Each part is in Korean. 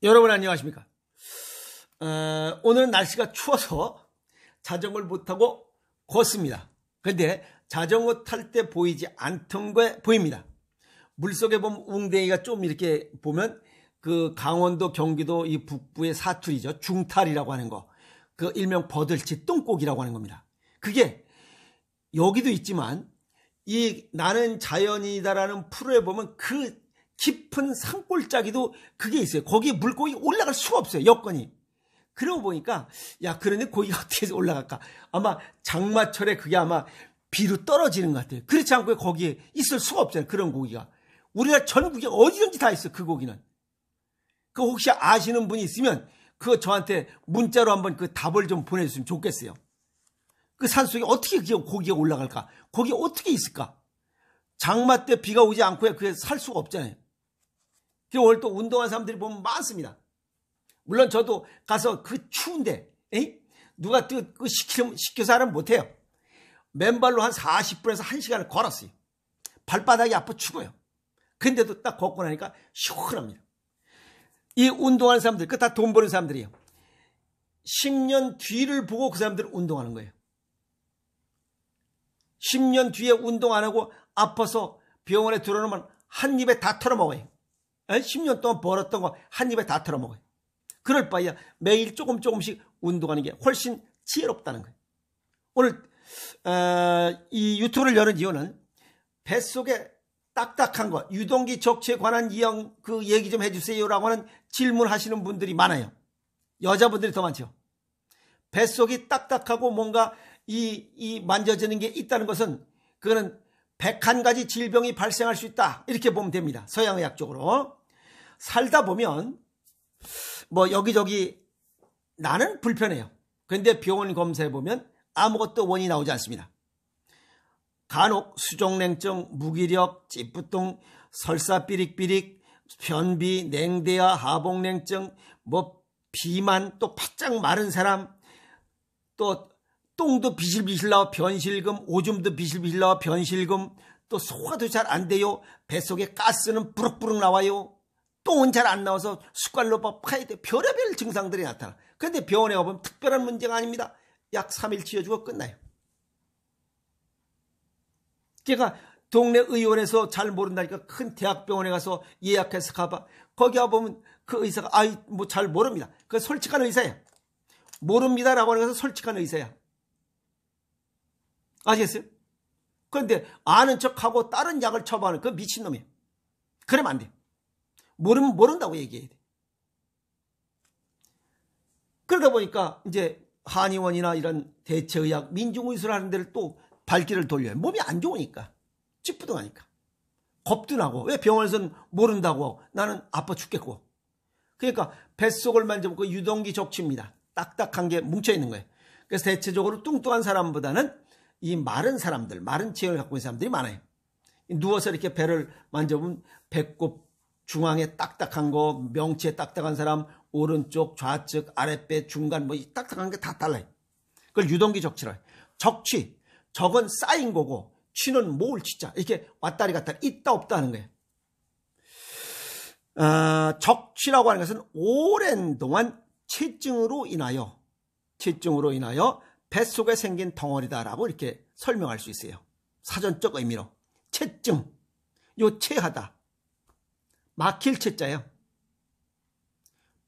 여러분 안녕하십니까? 오늘은 날씨가 추워서 자전거를 못 타고 걷습니다. 그런데 자전거 탈 때 보이지 않던 게 보입니다. 물속에 보면 웅덩이가 좀 이렇게 보면 그 강원도 경기도 이 북부의 사투리죠. 중탈이라고 하는 거. 그 일명 버들치 똥꼬기라고 하는 겁니다. 그게 여기도 있지만 이 나는 자연이다라는 프로에 보면 그 깊은 산골짜기도 그게 있어요. 거기에 물고기 올라갈 수가 없어요. 여건이. 그러고 보니까 야 그런데 고기가 어떻게 올라갈까? 아마 장마철에 그게 아마 비로 떨어지는 것 같아요. 그렇지 않고 거기에 있을 수가 없잖아요. 그런 고기가. 우리나라 전국에 어디든지 다 있어. 그 고기는. 그 혹시 아시는 분이 있으면 그거 저한테 문자로 한번 그 답을 좀 보내주시면 좋겠어요. 그 산속에 어떻게 고기가 올라갈까? 거기 어떻게 있을까? 장마 때 비가 오지 않고 그게 살 수가 없잖아요. 그 오늘 또 운동한 사람들이 보면 많습니다. 물론 저도 가서 그 추운데 누가 그 시켜서 하면 못해요. 맨발로 한 40분에서 1시간을 걸었어요. 발바닥이 아파 죽어요. 근데도 딱 걷고 나니까 시원합니다. 이 운동하는 사람들, 그 다 돈 버는 사람들이에요. 10년 뒤를 보고 그 사람들은 운동하는 거예요. 10년 뒤에 운동 안 하고 아파서 병원에 들어오면 한 입에 다 털어먹어요. 10년 동안 벌었던 거 한 입에 다 털어먹어요. 그럴 바에야 매일 조금씩 운동하는 게 훨씬 지혜롭다는 거예요. 오늘 이 유튜브를 여는 이유는 뱃속에 딱딱한 거, 유동기 적치에 관한 그 얘기 좀 해주세요라고 하는 질문하시는 분들이 많아요. 여자분들이 더 많죠. 뱃속이 딱딱하고 뭔가 이 만져지는 게 있다는 것은 그거는 101가지 질병이 발생할 수 있다. 이렇게 보면 됩니다. 서양의학적으로. 살다 보면 뭐 여기저기 나는 불편해요. 그런데 병원 검사해 보면 아무것도 원인이 나오지 않습니다. 간혹 수족냉증, 무기력, 찌뿌둥, 설사 삐릭삐릭, 변비, 냉대야, 하복냉증, 뭐 비만, 또 바짝 마른 사람, 또 똥도 비실비실 나와 변실금, 오줌도 비실비실 나와 변실금, 또 소화도 잘 안 돼요. 뱃속에 가스는 부럭부럭 나와요. 똥은 잘 안 나와서 숟갈로 파야 돼. 별의별 증상들이 나타나. 그런데 병원에 가보면 특별한 문제가 아닙니다. 약 3일 치료주고 끝나요. 제가 동네 의원에서 잘 모른다니까 큰 대학병원에 가서 예약해서 가봐. 거기 가보면 그 의사가 뭐 잘 모릅니다. 그 솔직한 의사야. 모릅니다라고 하는 것은 솔직한 의사야. 아시겠어요? 그런데 아는 척하고 다른 약을 처방하는 그 미친놈이에요. 그러면 안 돼. 모르면 모른다고 얘기해야 돼. 그러다 보니까 이제 한의원이나 이런 대체의학, 민중의술 하는 데를 또 발길을 돌려요. 몸이 안 좋으니까. 찌뿌둥하니까. 겁도 나고. 왜 병원에서는 모른다고. 나는 아파 죽겠고. 그러니까 뱃속을 만져보면 그 유동기 적치입니다. 딱딱한 게 뭉쳐있는 거예요. 그래서 대체적으로 뚱뚱한 사람보다는 이 마른 사람들, 마른 체형을 갖고 있는 사람들이 많아요. 누워서 이렇게 배를 만져보면 배꼽 중앙에 딱딱한 거, 명치에 딱딱한 사람, 오른쪽, 좌측, 아랫배, 중간 뭐 딱딱한 게 다 달라요. 그걸 유동기 적치라 해요. 적치, 적은 쌓인 거고 치는 모을 치자. 이렇게 왔다리 갔다리 있다 없다 하는 거예요. 적치라고 하는 것은 오랜 동안 체증으로 인하여 뱃속에 생긴 덩어리다라고 이렇게 설명할 수 있어요. 사전적 의미로. 체증. 요 체하다. 막힐 체자예요.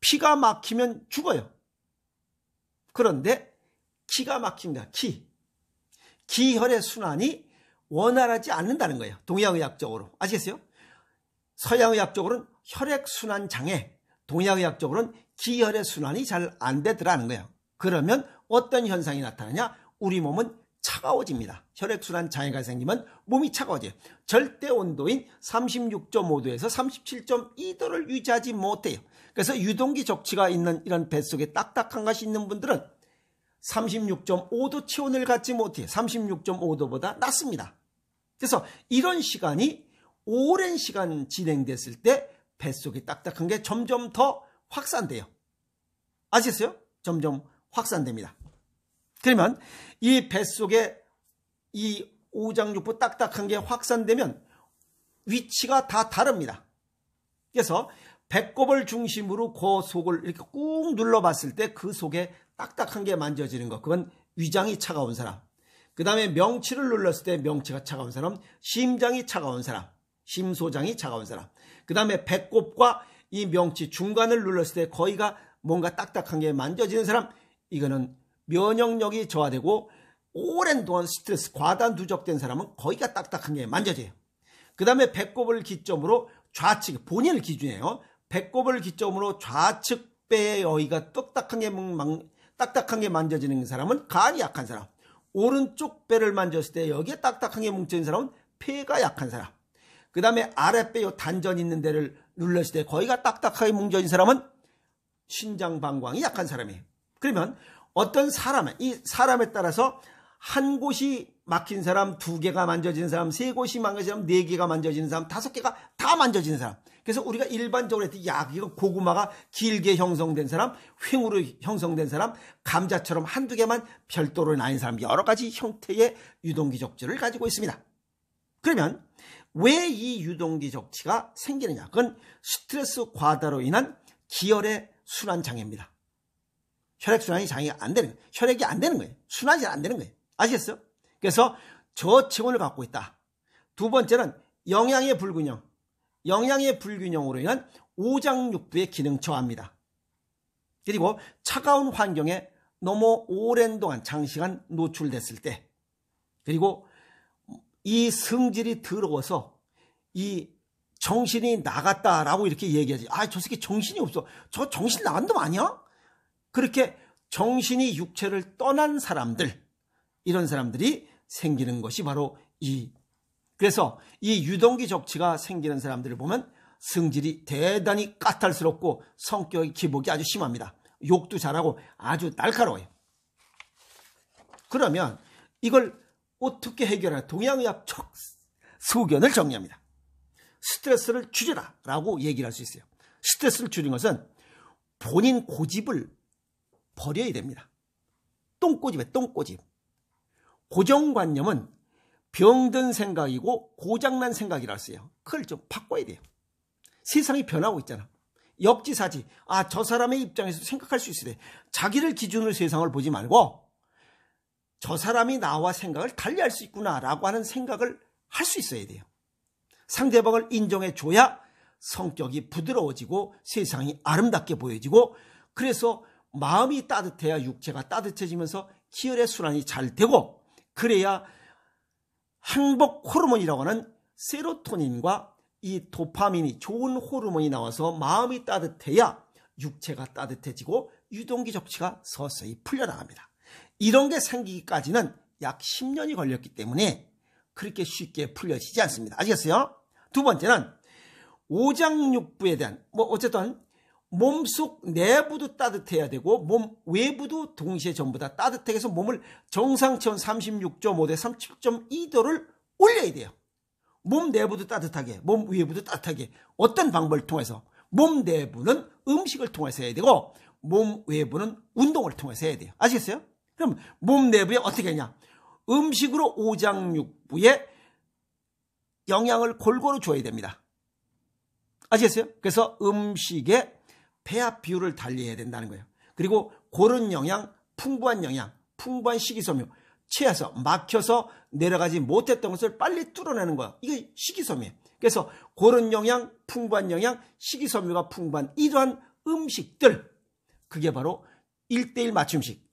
피가 막히면 죽어요. 그런데 기가 막힌다. 기혈의 순환이 원활하지 않는다는 거예요. 동양의학적으로. 아시겠어요? 서양의학적으로는 혈액순환 장애, 동양의학적으로는 기혈의 순환이 잘 안 되더라는 거예요. 그러면 어떤 현상이 나타나냐? 우리 몸은 차가워집니다. 혈액순환 장애가 생기면 몸이 차가워져요. 절대 온도인 36.5도에서 37.2도를 유지하지 못해요. 그래서 유동기 적치가 있는 이런 뱃속에 딱딱한 것이 있는 분들은 36.5도 체온을 갖지 못해요. 36.5도보다 낮습니다. 그래서 이런 시간이 오랜 시간 진행됐을 때 뱃속이 딱딱한 게 점점 더 확산돼요. 아시겠어요? 점점 확산됩니다. 그러면 이 뱃속에 이 오장육부 딱딱한 게 확산되면 위치가 다 다릅니다. 그래서 배꼽을 중심으로 그 속을 이렇게 꾹 눌러봤을 때 그 속에 딱딱한 게 만져지는 것, 그건 위장이 차가운 사람. 그 다음에 명치를 눌렀을 때 명치가 차가운 사람, 심장이 차가운 사람, 심소장이 차가운 사람. 그 다음에 배꼽과 이 명치 중간을 눌렀을 때 거기가 뭔가 딱딱한 게 만져지는 사람, 이거는 면역력이 저하되고 오랜 동안 스트레스, 과다 누적된 사람은 거기가 딱딱한 게 만져져요. 그 다음에 배꼽을 기점으로 좌측, 본인을 기준이에요. 배꼽을 기점으로 좌측 배의 여기가 딱딱한 게 만져지는 사람은 간이 약한 사람. 오른쪽 배를 만졌을 때 여기에 딱딱한 게 뭉쳐있는 사람은 폐가 약한 사람. 그 다음에 아랫배 요 단전 있는 데를 눌렀을 때 거기가 딱딱하게 뭉쳐진 사람은 신장방광이 약한 사람이에요. 그러면 어떤 사람에, 이 사람에 따라서 한 곳이 막힌 사람, 2개가 만져지는 사람, 3곳이 만져지는 사람, 4개가 만져지는 사람, 5개가 다 만져지는 사람. 그래서 우리가 일반적으로 했듯이 이거 고구마가 길게 형성된 사람, 횡으로 형성된 사람, 감자처럼 1-2개만 별도로 나인 사람, 여러 가지 형태의 유동기 적지를 가지고 있습니다. 그러면 왜 이 유동기 적치가 생기느냐? 그건 스트레스 과다로 인한 기혈의 순환 장애입니다. 혈액순환이 장애가 안 되는 거예요. 혈액이 안 되는 거예요. 순환이 안 되는 거예요. 아시겠어요? 그래서 저체온을 갖고 있다. 두 번째는 영양의 불균형. 영양의 불균형으로 인한 오장육부의 기능 저하입니다. 그리고 차가운 환경에 너무 오랜 동안 장시간 노출됐을 때, 그리고 이 성질이 더러워서 이 정신이 나갔다라고 이렇게 얘기하지. 저 새끼 정신이 없어. 저 정신 나간 놈 아니야? 그렇게 정신이 육체를 떠난 사람들, 이런 사람들이 생기는 것이 바로 그래서 이 유동기 적치가 생기는 사람들을 보면 성질이 대단히 까탈스럽고 성격의 기복이 아주 심합니다. 욕도 잘하고 아주 날카로워요. 그러면 이걸 어떻게 해결하냐? 동양의학 소견을 정리합니다. 스트레스를 줄여라 라고 얘기를 할 수 있어요. 스트레스를 줄이는 것은 본인 고집을 버려야 됩니다. 똥꼬집이에요. 똥꼬집. 고정관념은 병든 생각이고 고장난 생각이라 했어요. 그걸 좀 바꿔야 돼요. 세상이 변하고 있잖아. 역지사지. 저 사람의 입장에서 생각할 수 있어야 돼. 자기를 기준으로 세상을 보지 말고 저 사람이 나와 생각을 달리할 수 있구나 라고 하는 생각을 할 수 있어야 돼요. 상대방을 인정해 줘야 성격이 부드러워지고 세상이 아름답게 보여지고, 그래서 마음이 따뜻해야 육체가 따뜻해지면서 기혈의 순환이 잘 되고, 그래야 행복 호르몬이라고 하는 세로토닌과 이 도파민이 좋은 호르몬이 나와서 마음이 따뜻해야 육체가 따뜻해지고 유동기 적치가 서서히 풀려나갑니다. 이런 게 생기기까지는 약 10년이 걸렸기 때문에 그렇게 쉽게 풀려지지 않습니다. 아시겠어요? 두 번째는 오장육부에 대한, 어쨌든 몸속 내부도 따뜻해야 되고 몸 외부도 동시에 전부 다 따뜻하게 해서 몸을 정상체온 36.5대 37.2도를 올려야 돼요. 몸 내부도 따뜻하게, 몸 외부도 따뜻하게. 어떤 방법을 통해서? 몸 내부는 음식을 통해서 해야 되고 몸 외부는 운동을 통해서 해야 돼요. 아시겠어요? 그럼 몸 내부에 어떻게 하냐? 음식으로 오장육부에 영양을 골고루 줘야 됩니다. 아시겠어요? 그래서 음식에 배합 비율을 달리해야 된다는 거예요. 그리고 고른 영양, 풍부한 식이섬유, 체해서 막혀서 내려가지 못했던 것을 빨리 뚫어내는 거야. 이게 식이섬유예요. 그래서 고른 영양, 풍부한 영양, 식이섬유가 풍부한 이러한 음식들, 그게 바로 1:1 맞춤식.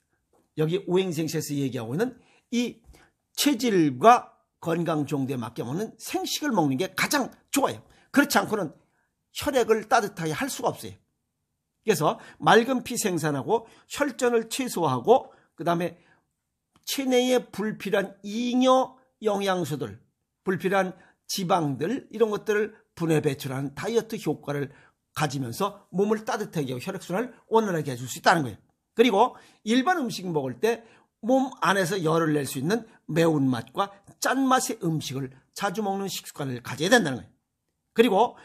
여기 오행생시에서 얘기하고 있는 이 체질과 건강 정도에 맞게 먹는 생식을 먹는 게 가장 좋아요. 그렇지 않고는 혈액을 따뜻하게 할 수가 없어요. 그래서 맑은 피 생산하고 혈전을 최소화하고, 그 다음에 체내에 불필요한 잉여 영양소들, 불필요한 지방들, 이런 것들을 분해 배출하는 다이어트 효과를 가지면서 몸을 따뜻하게 하고 혈액순환을 원활하게 해줄 수 있다는 거예요. 그리고 일반 음식 먹을 때 몸 안에서 열을 낼 수 있는 매운맛과 짠맛의 음식을 자주 먹는 식습관을 가져야 된다는 거예요. 그리고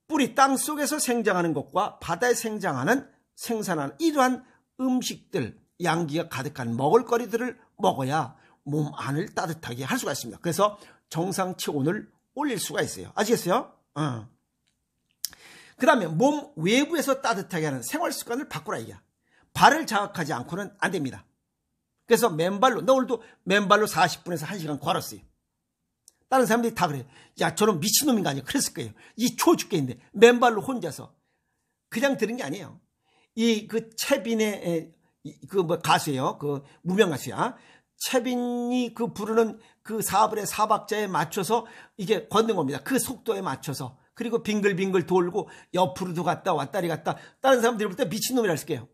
뿌리 땅 속에서 생장하는 것과 바다에 생산하는 이러한 음식들, 양기가 가득한 먹을거리들을 먹어야 몸 안을 따뜻하게 할 수가 있습니다. 그래서 정상 체온을 올릴 수가 있어요. 아시겠어요? 그 다음에 몸 외부에서 따뜻하게 하는 생활 습관을 바꾸라 이게. 발을 자극하지 않고는 안 됩니다. 그래서 맨발로, 나 오늘도 맨발로 40분에서 1시간 걸었어요. 다른 사람들이 다 그래요. 야, 저런 미친놈인가 아니야. 그랬을 거예요. 이 추워 죽겠는데 맨발로 혼자서. 그냥 들은 게 아니에요. 그 채빈의 가수예요. 그 무명 가수야. 채빈이 그 부르는 그 사벌의 사박자에 맞춰서 이게 걷는 겁니다. 그 속도에 맞춰서. 그리고 빙글빙글 돌고 옆으로도 갔다 왔다리 갔다. 다른 사람들이 볼 때 미친놈이라 했을 거예요.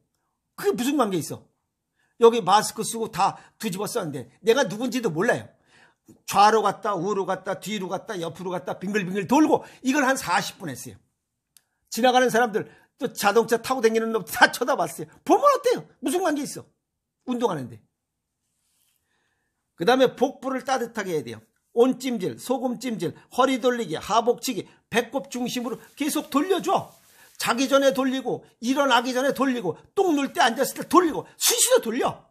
그게 무슨 관계 있어? 여기 마스크 쓰고 다 뒤집어 썼는데 내가 누군지도 몰라요. 좌로 갔다 우로 갔다 뒤로 갔다 옆으로 갔다 빙글빙글 돌고 이걸 한 40분 했어요. 지나가는 사람들 또 자동차 타고 다니는 놈 다 쳐다봤어요. 보면 어때요? 무슨 관계 있어? 운동하는데. 그 다음에 복부를 따뜻하게 해야 돼요. 온찜질, 소금찜질, 허리 돌리기, 하복치기, 배꼽 중심으로 계속 돌려줘. 자기 전에 돌리고 일어나기 전에 돌리고 똥 눌 때 앉았을 때 돌리고 수시로 돌려.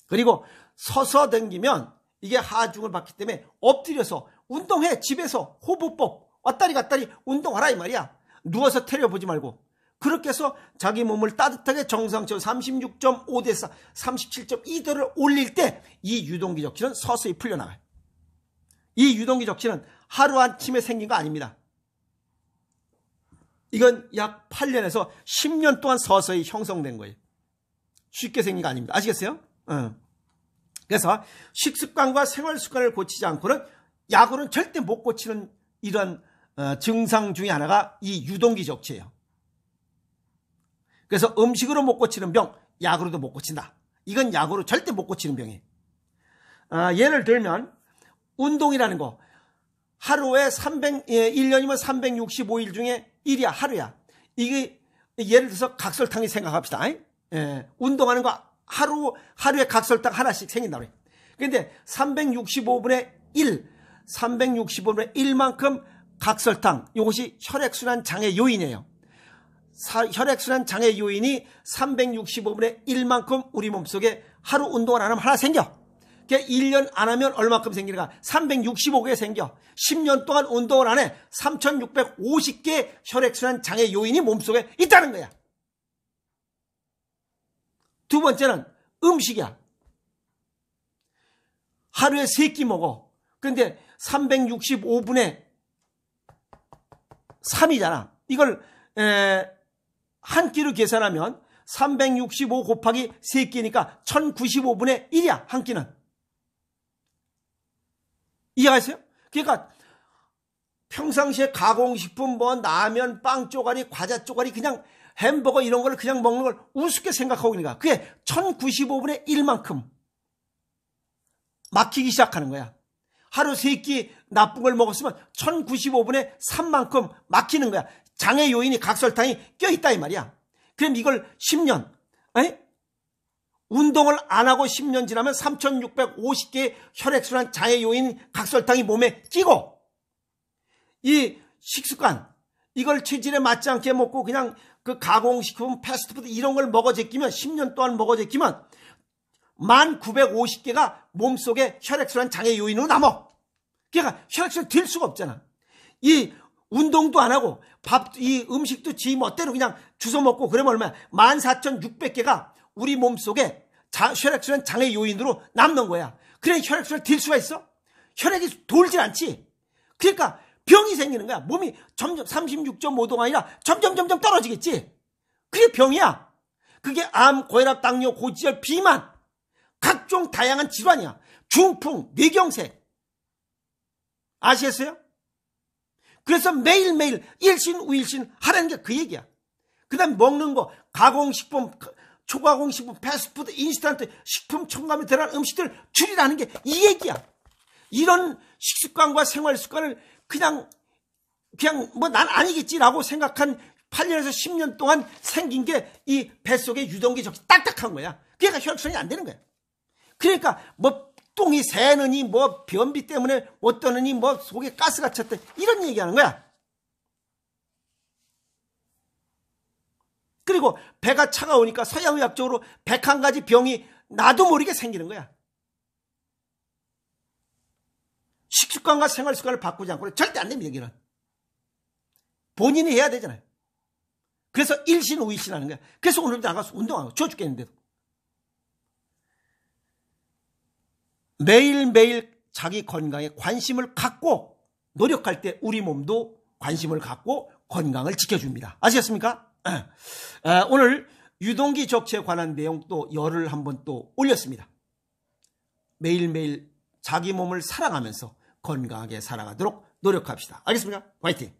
그리고 서서 댕기면 이게 하중을 받기 때문에 엎드려서 운동해. 집에서 호흡법 왔다리 갔다리 운동하라 이 말이야. 누워서 테려보지 말고. 그렇게 해서 자기 몸을 따뜻하게 정상적으로 36.5대4, 37.2도를 올릴 때 이 유동기 적치는 서서히 풀려나가요. 이 유동기 적치는 하루아침에 생긴 거 아닙니다. 이건 약 8년에서 10년 동안 서서히 형성된 거예요. 쉽게 생긴 거 아닙니다. 아시겠어요? 그래서 식습관과 생활습관을 고치지 않고는 약으로는 절대 못 고치는 이런 증상 중에 하나가 이 유동기 적치예요. 그래서 음식으로 못 고치는 병, 약으로도 못 고친다. 이건 약으로 절대 못 고치는 병이에요. 예를 들면 운동이라는 거 하루에 1년이면 365일 중에 1이야 하루야. 이게 예를 들어서 각설탕이 생각합시다. 운동하는 거 하루에 각설탕 하나씩 생긴다고 해요. 그런데 365분의 1, 365분의 1만큼 각설탕, 이것이 혈액순환 장애 요인이에요. 혈액순환 장애 요인이 365분의 1만큼 우리 몸속에 하루 운동을 안 하면 하나 생겨. 그러니까 1년 안 하면 얼마큼 생기는가? 365개 생겨. 10년 동안 운동을 안 해. 3650개 혈액순환 장애 요인이 몸속에 있다는 거야. 두 번째는 음식이야. 하루에 3끼 먹어. 그런데 365분의 3이잖아. 이걸 한 끼로 계산하면 365 곱하기 3끼니까 1095분의 1이야. 한 끼는. 이해하세요? 그러니까 평상시에 가공식품 뭐 라면, 빵 쪼가리, 과자 쪼가리 그냥 햄버거 이런 걸 그냥 먹는 걸 우습게 생각하고 있는 거야. 그게 1095분의 1만큼 막히기 시작하는 거야. 하루 3끼 나쁜 걸 먹었으면 1095분의 3만큼 막히는 거야. 장애 요인이 각설탕이 껴있다 이 말이야. 그럼 이걸 10년 운동을 안 하고 10년 지나면 3650개의 혈액순환 장애 요인 각설탕이 몸에 끼고 이 식습관 이걸 체질에 맞지 않게 먹고 그냥 그 가공식품 패스트푸드 이런 걸 먹어 제끼면 10년 동안 먹어 제끼면 1950개가 몸속에 혈액순환 장애 요인으로 남아. 그러니까 혈액순환 될 수가 없잖아. 이 운동도 안 하고 이 음식도 지 멋대로 그냥 주워 먹고 그러면 얼마야? 14,600개가 우리 몸속에 혈액순환 장애 요인으로 남는 거야. 그래 혈액순환 될 수가 있어? 혈액이 돌질 않지. 그러니까 병이 생기는 거야. 몸이 점점 36.5도가 아니라 점점 떨어지겠지. 그게 병이야. 그게 암, 고혈압, 당뇨, 고지혈, 비만 각종 다양한 질환이야. 중풍, 뇌경색. 아시겠어요? 그래서 매일매일 일신 우일신 하라는 게 그 얘기야. 그 다음에 먹는 거 가공식품, 초가공식품, 패스트푸드, 인스턴트, 식품 첨가물이 들어간 음식들 줄이라는 게 이 얘기야. 이런 식습관과 생활습관을 그냥 뭐 난 아니겠지라고 생각한 8년에서 10년 동안 생긴 게 이 뱃속에 유동기 적이 딱딱한 거야. 그러니까 혈액순환이 안 되는 거야. 그러니까 뭐 똥이 새느니 뭐 변비 때문에 못 떠느니 뭐 속에 가스가 찼다 이런 얘기하는 거야. 그리고 배가 차가우니까 서양의학적으로 101가지 병이 나도 모르게 생기는 거야. 식습관과 생활습관을 바꾸지 않고는 절대 안 됩니다. 여기는. 본인이 해야 되잖아요. 그래서 일신우이신 하는 거야. 그래서 오늘도 나가서 운동하고 추워 죽겠는데도. 매일매일 자기 건강에 관심을 갖고 노력할 때 우리 몸도 관심을 갖고 건강을 지켜줍니다. 아시겠습니까? 오늘 유동기 적체에 관한 내용 또 열을 한번 또 올렸습니다. 매일매일 자기 몸을 사랑하면서 건강하게 살아가도록 노력합시다. 알겠습니까? 화이팅!